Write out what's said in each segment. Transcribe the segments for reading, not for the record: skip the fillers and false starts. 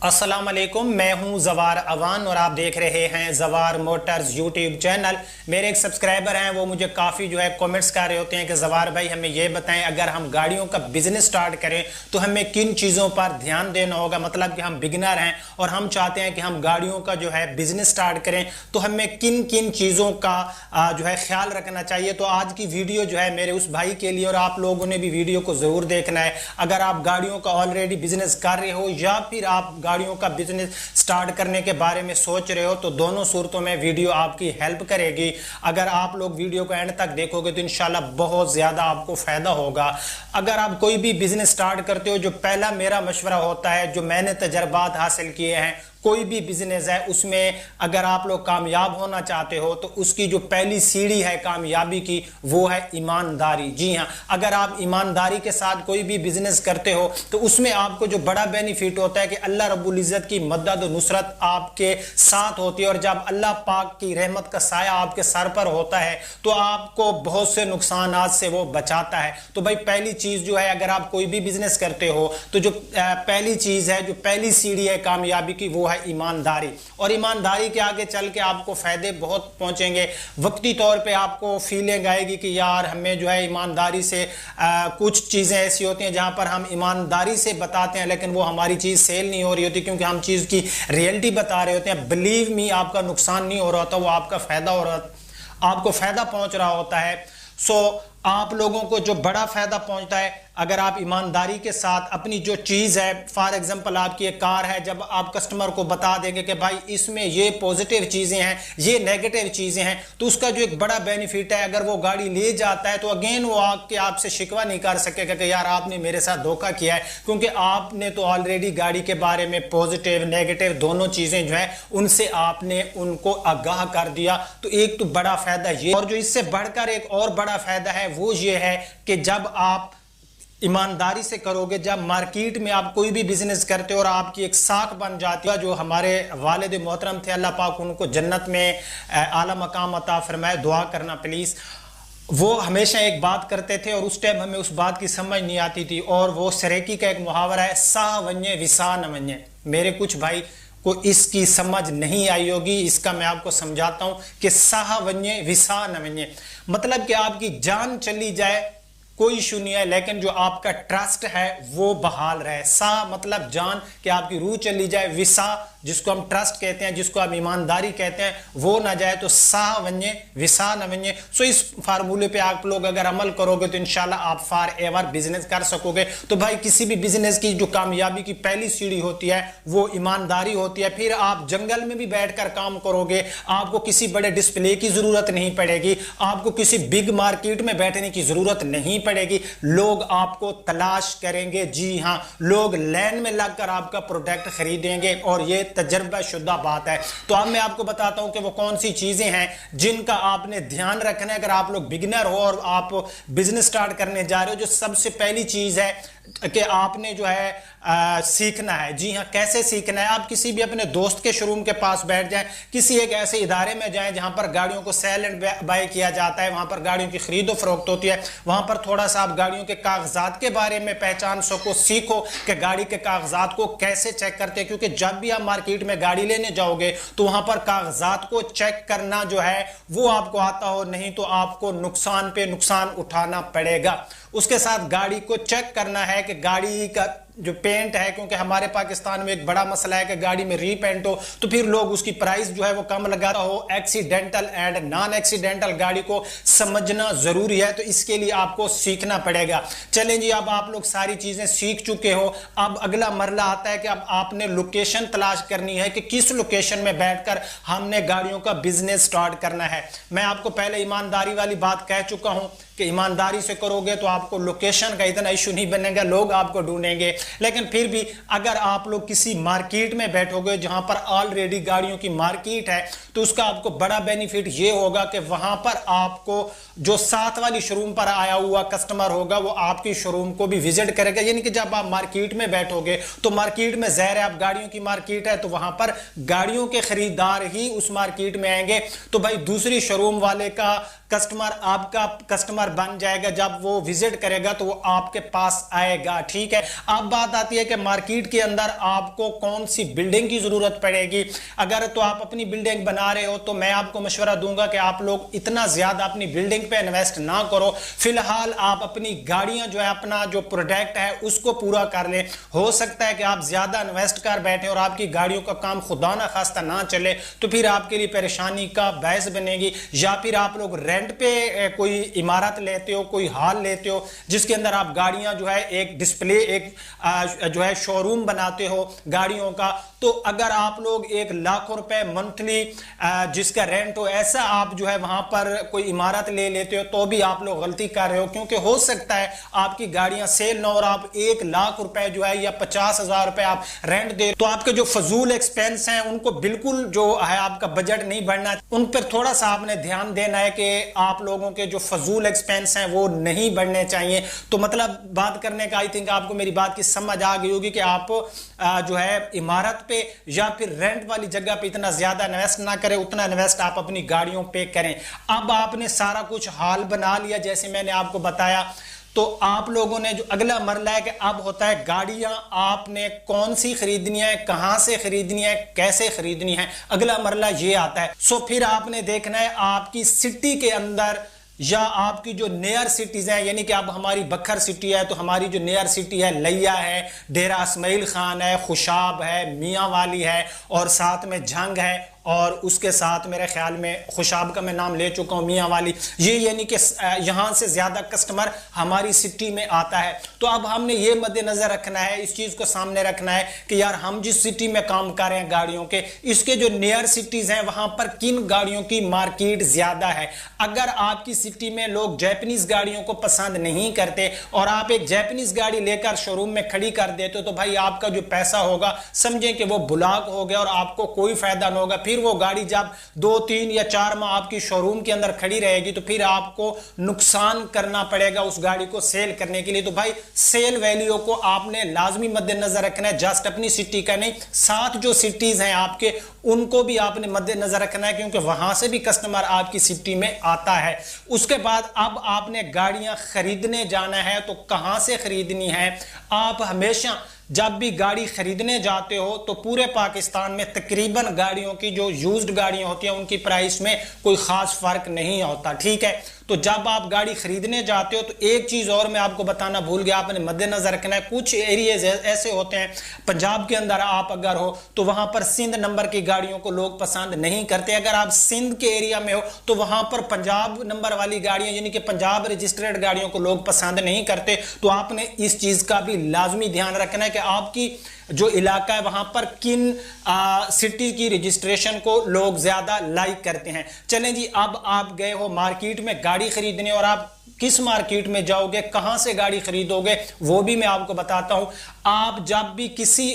अस्सलाम वालेकुम, मैं हूं जवार अवान और आप देख रहे हैं जवार मोटर्स यूट्यूब चैनल। मेरे एक सब्सक्राइबर हैं, वो मुझे काफ़ी कमेंट्स कर रहे होते हैं कि जवार भाई हमें ये बताएं, अगर हम गाड़ियों का बिजनेस स्टार्ट करें तो हमें किन चीज़ों पर ध्यान देना होगा। मतलब कि हम बिगिनर हैं और हम चाहते हैं कि हम गाड़ियों का बिजनेस स्टार्ट करें, तो हमें किन किन चीज़ों का ख्याल रखना चाहिए। तो आज की वीडियो मेरे उस भाई के लिए, और आप लोगों ने भी वीडियो को ज़रूर देखना है। अगर आप गाड़ियों का ऑलरेडी बिजनेस कर रहे हो या फिर आप गाड़ियों का बिजनेस स्टार्ट करने के बारे में सोच रहे हो, तो दोनों सूरतों में वीडियो आपकी हेल्प करेगी। अगर आप लोग वीडियो को एंड तक देखोगे तो इंशाल्लाह बहुत ज़्यादा आपको फ़ायदा होगा। अगर आप कोई भी बिजनेस स्टार्ट करते हो, जो पहला मेरा मशवरा होता है, जो मैंने तजर्बात हासिल किए हैं, कोई भी बिजनेस है उसमें अगर आप लोग कामयाब होना चाहते हो तो उसकी जो पहली सीढ़ी है कामयाबी की, वो है ईमानदारी। जी हाँ, अगर आप ईमानदारी के साथ कोई भी बिजनेस करते हो तो उसमें आपको जो बड़ा बेनिफिट होता है कि अल्लाह रब्बुल इज़्ज़त की मदद और नुसरत आपके साथ होती है। और जब अल्लाह पाक की रहमत का साया आपके सर पर होता है तो आपको बहुत से नुकसानात से वो बचाता है। तो भाई पहली चीज़ अगर आप कोई भी बिजनेस करते हो तो जो पहली चीज़ है, जो पहली सीढ़ी है कामयाबी की, वो ईमानदारी। और ईमानदारी के आगे चल के आपको फायदे बहुत पहुंचेंगे। वक्ती तौर पे आपको फीलिंग आएगी कि यार हमें ईमानदारी से कुछ चीज़ें ऐसी होती हैं जहां पर हम ईमानदारी से बताते हैं लेकिन वो हमारी चीज़ सेल नहीं हो रही होती, क्योंकि हम चीज़ की रियलिटी बता रहे होते हैं। बिलीव मी, आपका नुकसान नहीं हो रहा होता, वो आपका फायदा हो रहा, आपको फायदा पहुंच रहा होता है। आप लोगों को जो बड़ा फायदा पहुंचता है अगर आप ईमानदारी के साथ अपनी जो चीज़ है, फॉर एग्जांपल आपकी एक कार है, जब आप कस्टमर को बता देंगे कि भाई इसमें ये पॉजिटिव चीज़ें हैं, ये नेगेटिव चीज़ें हैं, तो उसका जो एक बड़ा बेनिफिट है, अगर वो गाड़ी ले जाता है तो अगेन वो आके आपसे शिकवा नहीं कर सकेगा कि यार आपने मेरे साथ धोखा किया है, क्योंकि आपने तो ऑलरेडी गाड़ी के बारे में पॉजिटिव नेगेटिव दोनों चीज़ें उनसे आपने उनको आगाह कर दिया। तो एक तो बड़ा फायदा ये, और जो इससे बढ़कर एक और बड़ा फायदा है वो ये है कि जब आप ईमानदारी से करोगे, जब मार्केट में आप कोई भी बिजनेस करते हो और आपकी एक साख बन जाती है। जो हमारे वालिद मोहतरम थे, अल्लाह पाक उनको जन्नत में आला मकाम अता फरमाए, दुआ करना प्लीज़। वो हमेशा एक बात करते थे और उस टाइम हमें उस बात की समझ नहीं आती थी, और वो सरेकी का एक मुहावरा है, सा वन्ये विसा न वन्ये। मेरे कुछ भाई को इसकी समझ नहीं आई होगी, इसका मैं आपको समझाता हूं कि साह वन्ये विसा न वन्ये, मतलब कि आपकी जान चली जाए कोई इशू नहीं है, लेकिन जो आपका ट्रस्ट है वो बहाल रहे। सा मतलब जान, कि आपकी रूह चली जाए, विसा जिसको हम ट्रस्ट कहते हैं, जिसको हम ईमानदारी कहते हैं, वो ना जाए, तो सा वन्ये विसा न वन्ये। सो इस फार्मूले पे आप लोग अगर अमल करोगे तो इंशाल्लाह आप फार एवर बिजनेस कर सकोगे। तो भाई किसी भी बिजनेस की जो कामयाबी की पहली सीढ़ी होती है वो ईमानदारी होती है। फिर आप जंगल में भी बैठकर काम करोगे, आपको किसी बड़े डिस्प्ले की जरूरत नहीं पड़ेगी, आपको किसी बिग मार्केट में बैठने की जरूरत नहीं पड़ेगी। लोग आपको तलाश करेंगे, जी हाँ, लोग लाइन में लगकर आपका प्रोडक्ट खरीदेंगे, और ये तजर्बा शुदा बात है। तो अब मैं आपको बताता हूं कि वो कौन सी चीजें हैं जिनका आपने ध्यान रखना है अगर आप लोग बिगिनर हो और आप बिजनेस स्टार्ट करने जा रहे हो। जो सबसे पहली चीज है कि आपने सीखना है। जी हाँ, कैसे सीखना है? आप किसी भी अपने दोस्त के शोरूम के पास बैठ जाएं, किसी एक ऐसे इदारे में जाएं जहां पर गाड़ियों को सेल एंड बाय किया जाता है, वहां पर गाड़ियों की खरीदो फरोख्त होती है, वहां पर थोड़ा सा आप गाड़ियों के कागजात के बारे में पहचान सको, सीखो कि गाड़ी के कागजात को कैसे चेक करते हैं। क्योंकि जब भी आप मार्केट में गाड़ी लेने जाओगे तो वहां पर कागजात को चेक करना वो आपको आता हो, नहीं तो आपको नुकसान पे नुकसान उठाना पड़ेगा। उसके साथ गाड़ी को चेक करना है कि गाड़ी का जो पेंट है, क्योंकि हमारे पाकिस्तान में एक बड़ा मसला है कि गाड़ी में रीपेंट हो तो फिर लोग उसकी प्राइस वो कम लगाता हो। एक्सीडेंटल एंड नॉन एक्सीडेंटल गाड़ी को समझना जरूरी है, तो इसके लिए आपको सीखना पड़ेगा। चलें जी, अब आप लोग सारी चीजें सीख चुके हो, अब अगला मरला आता है कि अब आपने लोकेशन तलाश करनी है कि किस लोकेशन में बैठकर हमने गाड़ियों का बिजनेस स्टार्ट करना है। मैं आपको पहले ईमानदारी वाली बात कह चुका हूं कि ईमानदारी से करोगे तो आपको लोकेशन का इतना इशू नहीं बनेगा, लोग आपको ढूंढेंगे। लेकिन फिर भी अगर आप लोग किसी मार्केट में बैठोगे जहां पर ऑलरेडी गाड़ियों की मार्केट है, तो उसका आपको बड़ा बेनिफिट ये होगा कि वहां पर आपको जो साथ वाली शोरूम पर आया हुआ कस्टमर होगा वो आपकी शोरूम को भी विजिट करेगा। यानी कि जब आप मार्केट में बैठोगे तो मार्केट में ज़ाहिर है आप गाड़ियों की मार्केट है तो वहां पर गाड़ियों के खरीदार ही उस मार्केट में आएंगे। तो भाई दूसरी शोरूम वाले का कस्टमर आपका कस्टमर कस्टमर बन जाएगा, जब वो विजिट करेगा तो वो आपके पास आएगा। ठीक है, अब बात आती है कि मार्केट के अंदर आपको कौन सी बिल्डिंग की जरूरत पड़ेगी। अगर तो आप अपनी बिल्डिंग बना रहे हो तो मैं आपको मशवरा दूंगा कि आप लोग इतना ज्यादा अपनी बिल्डिंग पे इन्वेस्ट ना करो। फिलहाल आप अपनी गाड़ियां जो है, अपना जो प्रोडक्ट है उसको पूरा कर ले। हो सकता है कि आप ज्यादा इन्वेस्ट कर बैठे और आपकी गाड़ियों का काम खुदा ना खास्ता ना चले, तो फिर आपके लिए परेशानी का बायस बनेगी। या फिर आप लोग रेंट पे कोई इमारत लेते हो, कोई हॉल लेते हो जिसके अंदर आप गाड़ियां जो है एक डिस्प्ले, एक जो है शोरूम बनाते हो गाड़ियों का, तो अगर आप लोग 1 लाख रुपए मंथली जिसका रेंट हो, ऐसा आप जो है वहां पर कोई इमारत ले लेते हो तो भी आप लोग गलती कर रहे हो। क्योंकि हो सकता है आपकी गाड़ियां सेल ना और आप 1 लाख रुपए जो है या 50,000 रुपए आप रेंट दे, तो आपके जो फजूल एक्सपेंस हैं उनको बिल्कुल जो है आपका बजट नहीं बढ़ना, उन पर थोड़ा सा आपने ध्यान देना है कि आप लोगों के जो फजूल एक्सपेंस हैं वो नहीं बढ़ने चाहिए। तो मतलब बात करने का आई थिंक आपको मेरी बात की समझ आ गई होगी कि आप जो है इमारत पे या फिर रेंट वाली जगह पे इतना ज्यादा इन्वेस्ट ना करें, उतना इन्वेस्ट आप अपनी गाड़ियों पे करें। अब आपने सारा कुछ हाल बना लिया जैसे मैंने आपको बताया, तो आप लोगों ने जो अगला मरला है कि अब होता है गाड़ियां आपने कौन सी खरीदनी है, कहां से खरीदनी है, कैसे खरीदनी है, अगला मरला ये आता है। सो फिर आपने देखना है आपकी सिटी के अंदर या आपकी जो नियर सिटीज हैं, यानी कि अब हमारी बखर सिटी है तो हमारी जो नियर सिटी है लिया है, डेरा इस्माइल खान है, खुशाब है, मियां वाली है और साथ में झंग है और उसके साथ मेरे ख्याल में खुशाब का मैं नाम ले चुका हूं, मियां वाली, ये यानी कि यहां से ज्यादा कस्टमर हमारी सिटी में आता है। तो अब हमने ये मद्देनजर रखना है, इस चीज को सामने रखना है कि यार हम जिस सिटी में काम कर रहे हैं गाड़ियों के, इसके जो नियर सिटीज हैं वहां पर किन गाड़ियों की मार्केट ज्यादा है। अगर आपकी सिटी में लोग जैपनीज गाड़ियों को पसंद नहीं करते और आप एक जैपनीज गाड़ी लेकर शोरूम में खड़ी कर देते हो, तो भाई आपका जो पैसा होगा समझें कि वो बुलाक हो गया और आपको कोई फायदा नहीं होगा। फिर वो गाड़ी जब 2, 3 या 4 माह आपकी शोरूम के अंदर खड़ी रहेगी तो फिर आपको नुकसान करना पड़ेगा उस गाड़ी को सेल करने के लिए। तो भाई सेल वैल्यू को आपने लाजमी मद्देनजर रखना है, जस्ट अपनी सिटी का नहीं, साथ जो सिटीज हैं आपके उनको भी आपने मद्देनजर रखना है, क्योंकि वहां से भी कस्टमर आपकी सिटी में आता है। उसके बाद अब आपने गाड़ियां खरीदने जाना है तो कहां से खरीदनी है। आप हमेशा जब भी गाड़ी खरीदने जाते हो तो पूरे पाकिस्तान में तकरीबन गाड़ियों की जो यूज्ड गाड़ियां होती हैं उनकी प्राइस में कोई खास फर्क नहीं होता। ठीक है, तो जब आप गाड़ी खरीदने जाते हो तो एक चीज और मैं आपको बताना भूल गया, आपने मद्देनजर रखना है, कुछ एरियाज ऐसे होते हैं पंजाब के अंदर आप अगर हो तो वहां पर सिंध नंबर की गाड़ियों को लोग पसंद नहीं करते। अगर आप सिंध के एरिया में हो तो वहां पर पंजाब नंबर वाली गाड़ियां यानी कि पंजाब रजिस्टर्ड गाड़ियों को लोग पसंद नहीं करते। तो आपने इस चीज का भी लाजमी ध्यान रखना है कि आपकी जो इलाका है वहां पर किन सिटी की रजिस्ट्रेशन को लोग ज्यादा लाइक करते हैं। चलें जी, अब आप गए हो मार्केट में गाड़ी खरीदने और आप किस मार्केट में जाओगे, कहां से गाड़ी खरीदोगे, वो भी मैं आपको बताता हूं। आप जब भी किसी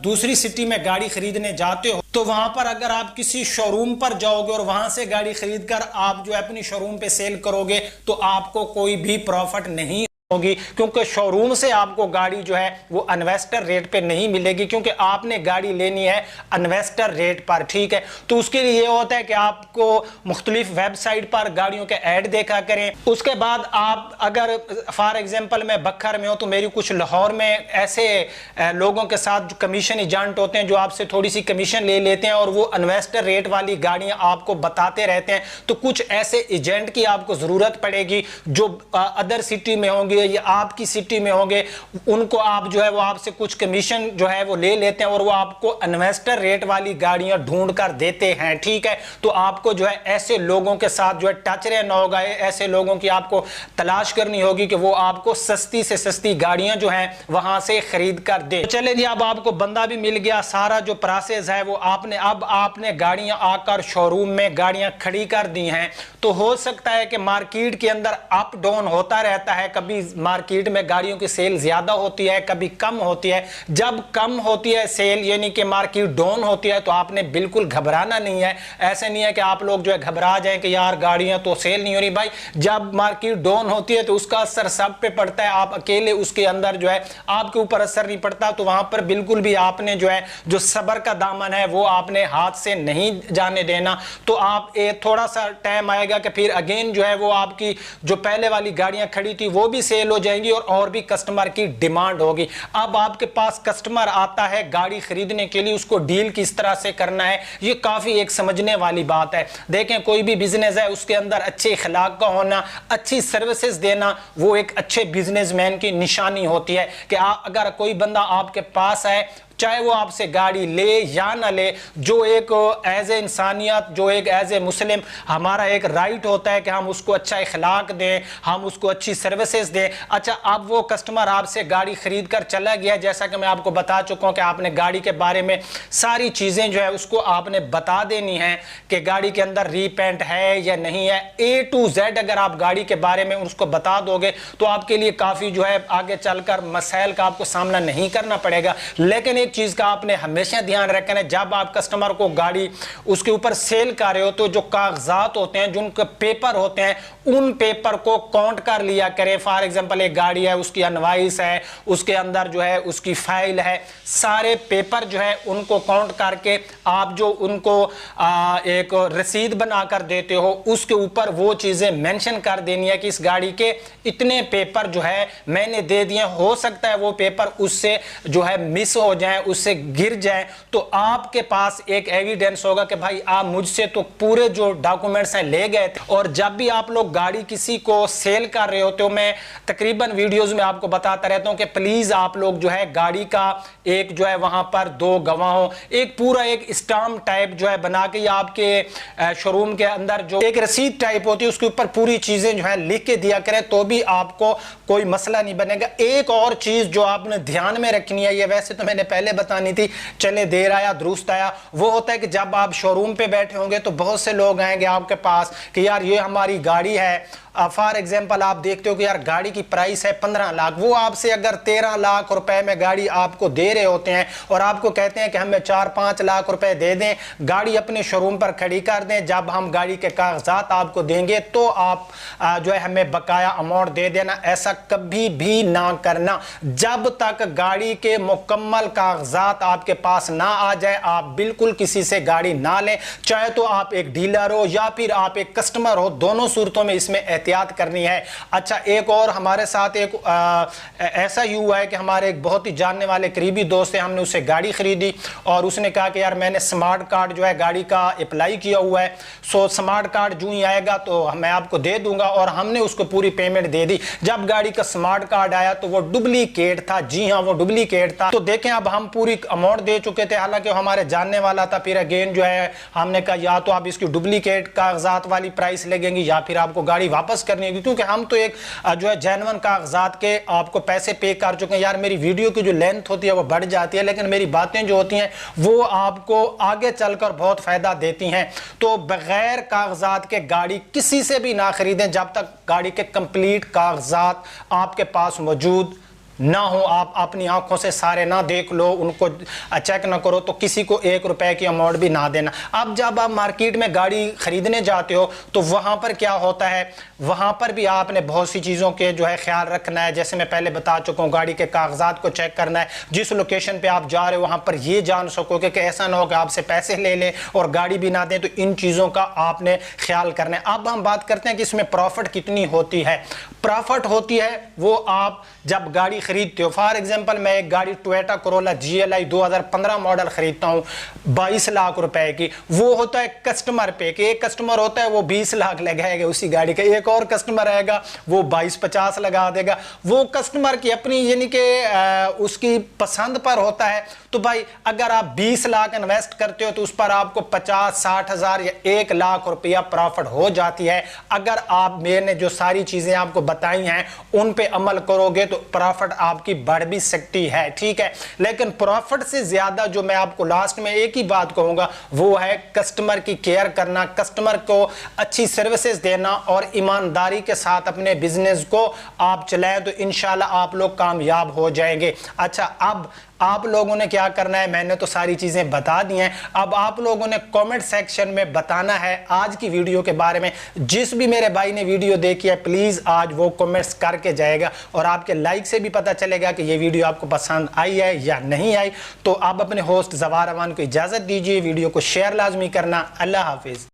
दूसरी सिटी में गाड़ी खरीदने जाते हो तो वहां पर अगर आप किसी शोरूम पर जाओगे और वहां से गाड़ी खरीद कर आप जो है अपनी शोरूम पे सेल करोगे तो आपको कोई भी प्रॉफिट नहीं होगी, क्योंकि शोरूम से आपको गाड़ी जो है वो इन्वेस्टर रेट पे नहीं मिलेगी, क्योंकि आपने गाड़ी लेनी है इन्वेस्टर रेट पर। ठीक है, तो उसके लिए ये होता है कि आपको मुख्तलिफ वेबसाइट पर गाड़ियों के ऐड देखा करें। उसके बाद आप अगर फॉर एग्जांपल मैं बखर में हूं तो मेरी कुछ लाहौर में ऐसे लोगों के साथ जो कमीशन एजेंट होते हैं जो आपसे थोड़ी सी कमीशन ले लेते हैं और वो इन्वेस्टर रेट वाली गाड़ियां आपको बताते रहते हैं। तो कुछ ऐसे एजेंट की आपको जरूरत पड़ेगी जो अदर सिटी में होंगे या आपकी सिटी में होंगे, उनको आप जो है वो आपसे कुछ कमीशन जो है वो ले लेते हैं और वो आपको इन्वेस्टर रेट वाली गाड़ियां ढूंढ कर देते हैं। ठीक है, तो आपको जो है ऐसे लोगों के साथ जो है टच रहना होगा, ऐसे लोगों की आपको तलाश करनी होगी कि वो आपको सस्ती से सस्ती गाड़ियां जो हैं वहां से खरीद कर दे। तो चले जी, अब आपको बंदा भी मिल गया, सारा जो प्रोसेस है वो आपने गाड़ियां आकर शोरूम में गाड़ियां खड़ी कर दी हैं। तो हो सकता है कि मार्केट के अंदर अप डाउन होता रहता है, कभी मार्केट में गाड़ियों की सेल ज़्यादा होती है, कभी कम होती है। जब कम होती है सेल यानी कि मार्केट डाउन होती है तो आपने बिल्कुल घबराना नहीं है। ऐसे नहीं है कि आप लोग जो है घबरा जाएं कि यार गाड़ियां तो सेल नहीं हो रही। भाई जब मार्केट डाउन होती है तो उसका असर सब पे पड़ता है, आप अकेले उसके अंदर जो है आपके ऊपर असर नहीं पड़ता। तो वहां पर बिल्कुल भी आपने जो है जो सब्र का दामन है वो आपने हाथ से नहीं जाने देना। तो आप थोड़ा सा टाइम आएगा कि फिर अगेन जो है वो आपकी जो पहले वाली गाड़ियां खड़ी थी वो भी सेल हो जाएंगी और भी कस्टमर की डिमांड होगी। अब आपके पास कस्टमर आता है गाड़ी खरीदने के लिए, उसको डील किस तरह से करना है ये काफी एक समझने वाली बात है। देखें कोई भी बिजनेस है उसके अंदर अच्छे इखलाक का होना, अच्छी सर्विसेज देना वो एक अच्छे बिजनेसमैन की निशानी होती है कि अगर कोई बंदा आपके पास है चाहे वो आपसे गाड़ी ले या ना ले, जो एक एज ए इंसानियत, जो एक एज ए मुस्लिम हमारा एक राइट होता है कि हम उसको अच्छा इखलाक दें, हम उसको अच्छी सर्विसेज दें। अच्छा अब वो कस्टमर आपसे गाड़ी खरीद कर चला गया, जैसा कि मैं आपको बता चुका हूं कि आपने गाड़ी के बारे में सारी चीज़ें जो है उसको आपने बता देनी है कि गाड़ी के अंदर रीपेंट है या नहीं है। A to Z अगर आप गाड़ी के बारे में उसको बता दोगे तो आपके लिए काफ़ी जो है आगे चलकर मसाइल का आपको सामना नहीं करना पड़ेगा। लेकिन चीज का आपने हमेशा ध्यान रखना है, जब आप कस्टमर को गाड़ी उसके ऊपर सेल कर रहे हो तो जो कागजात होते हैं, जो पेपर होते हैं, उन पेपर को काउंट कर लिया करें। फॉर एग्जांपल एक गाड़ी है, उसकी इनवॉइस है, उसके अंदर जो है उसकी फाइल है, सारे पेपर जो है उनको काउंट करके आप जो उनको एक रसीद बनाकर देते हो उसके ऊपर वो चीजें मेंशन कर देनी है कि इस गाड़ी के इतने पेपर जो है मैंने दे दिए। हो सकता है वो पेपर उससे जो है मिस हो जाए, उससे गिर जाए, तो आपके पास एक एविडेंस होगा कि भाई आप मुझसे तो पूरे जो डॉक्यूमेंट्स हैं ले गए थे। और जब भी आप लोग गाड़ी किसी को सेल कर रहे होते हो, मैं तकरीबन वीडियोस में आपको बताता रहता हूं कि प्लीज आप लोग जो है गाड़ी का एक जो है वहां पर 2 गवाहों एक पूरा एक स्टाम्प टाइप जो है बना के या आपके शोरूम के अंदर जो एक रसीद टाइप होती है उसके ऊपर पूरी चीजें जो है लिख के दिया करें, तो भी आपको कोई मसला नहीं बनेगा। एक और चीज जो आपने ध्यान में रखनी है, ये वैसे तो मैंने पहले बतानी थी, चले देर आया दुरुस्त आया, वो होता है कि जब आप शोरूम पे बैठे होंगे तो बहुत से लोग आएंगे आपके पास कि यार ये हमारी गाड़ी है। फॉर एग्जांपल आप देखते हो कि यार गाड़ी की प्राइस है 15 लाख, वो आपसे अगर 13 लाख रुपए में गाड़ी आपको दे रहे होते हैं और आपको कहते हैं कि हमें 4-5 लाख रुपए दे दें, गाड़ी अपने शोरूम पर खड़ी कर दें, जब हम गाड़ी के कागजात आपको देंगे तो आप जो है हमें बकाया अमाउंट दे देना। ऐसा कभी भी ना करना। जब तक गाड़ी के मुकम्मल कागजात आपके पास ना आ जाए आप बिल्कुल किसी से गाड़ी ना लें, चाहे तो आप एक डीलर हो या फिर आप एक कस्टमर हो, दोनों सूरतों में इसमें एहतियात करनी है। अच्छा एक और हमारे साथ एक ऐसा ही हुआ है कि हमारे एक बहुत ही जानने वाले करीबी दोस्त है, हमने उससे गाड़ी खरीदी और उसने कहा कि यार मैंने स्मार्ट कार्ड जो है गाड़ी का अप्लाई किया हुआ है, सो स्मार्ट कार्ड जो ही आएगा तो मैं आपको दे दूंगा, और हमने उसको पूरी पेमेंट दे दी। जब गाड़ी का स्मार्ट कार्ड आया तो वो डुप्लीकेट था। जी हाँ वो डुप्लीकेट था। तो देखें अब हम पूरी अमाउंट दे चुके थे, हालांकि हमारे जानने वाला था। फिर अगेन जो है हमने कहा या तो आप इसकी डुप्लीकेट कागजात वाली प्राइस लगेंगी या फिर आपको गाड़ी वापस करनी होगी, क्योंकि हम तो एक जो है जेन्युइन कागजात के आपको पैसे पे कर चुके हैं। यार मेरी वीडियो की जो लेंथ होती है वो बढ़ जाती है, लेकिन मेरी बातें जो होती हैं वो आपको आगे चलकर बहुत फायदा देती हैं। तो बगैर कागजात के गाड़ी किसी से भी ना खरीदें जब तक गाड़ी के कंप्लीट कागजात आपके पास मौजूद ना हो। आप अपनी आंखों से सारे ना देख लो, उनको चेक ना करो, तो किसी को 1 रुपए की अमाउंट भी ना देना। अब जब आप मार्केट में गाड़ी खरीदने जाते हो तो वहां पर क्या होता है, वहां पर भी आपने बहुत सी चीज़ों के जो है ख्याल रखना है। जैसे मैं पहले बता चुका हूँ, गाड़ी के कागजात को चेक करना है, जिस लोकेशन पे आप जा रहे हो वहां पर ये जान सकोगे कि ऐसा ना हो कि आपसे पैसे ले लें और गाड़ी भी ना दें। तो इन चीज़ों का आपने ख्याल करना है। अब हम बात करते हैं कि इसमें प्रॉफिट कितनी होती है। प्रॉफिट होती है वो आप जब गाड़ी खरीदते हो, फॉर एग्जांपल मैं एक गाड़ी टोयोटा कोरोला GLI 2015 मॉडल खरीदता हूं 22 लाख रुपए की, वो होता है कस्टमर पे कि एक कस्टमर होता है वो 20 लाख लगाएगा उसी गाड़ी का, एक और कस्टमर आएगा वो 22-50 लगा देगा। वो कस्टमर की अपनी यानी कि उसकी पसंद पर होता है। तो भाई अगर आप 20 लाख इन्वेस्ट करते हो तो उस पर आपको 50-60 हजार या 1 लाख रुपया प्रॉफिट हो जाती है। अगर आप मैंने जो सारी चीजें आपको बताई हैं उन पे अमल करोगे तो प्रॉफिट آپ کی بڑھ بھی سکتی ہے، ٹھیک ہے۔ لیکن پروفٹ سے زیادہ جو میں آپ کو لاسٹ میں ایک ہی بات کہوں گا وہ ہے کسٹمر کی کیئر کرنا، کسٹمر کو اچھی سروسز دینا اور ایمانداری کے ساتھ اپنے بزنس کو آپ چلائیں تو انشاءاللہ آپ لوگ کامیاب ہو جائیں گے۔ اچھا، اب آپ لوگوں نے کیا کرنا ہے، میں نے تو ساری چیزیں بتا دی ہیں، اب آپ لوگوں نے کامنٹ سیکشن میں بتانا ہے آج کی ویڈیو کے بارے میں۔ جس بھی میرے بھائی نے ویڈیو دیکھی ہے پلیز آج وہ کامنٹس کر کے جائے گا، اور آپ کے لائک سے بھی پتہ چلے گا کہ یہ ویڈیو آپ کو پسند آئی ہے یا نہیں آئی۔ تو آپ اپنے ہوسٹ زوار امان کو اجازت دیجیے، ویڈیو کو شیئر لازمی کرنا۔ اللہ حافظ۔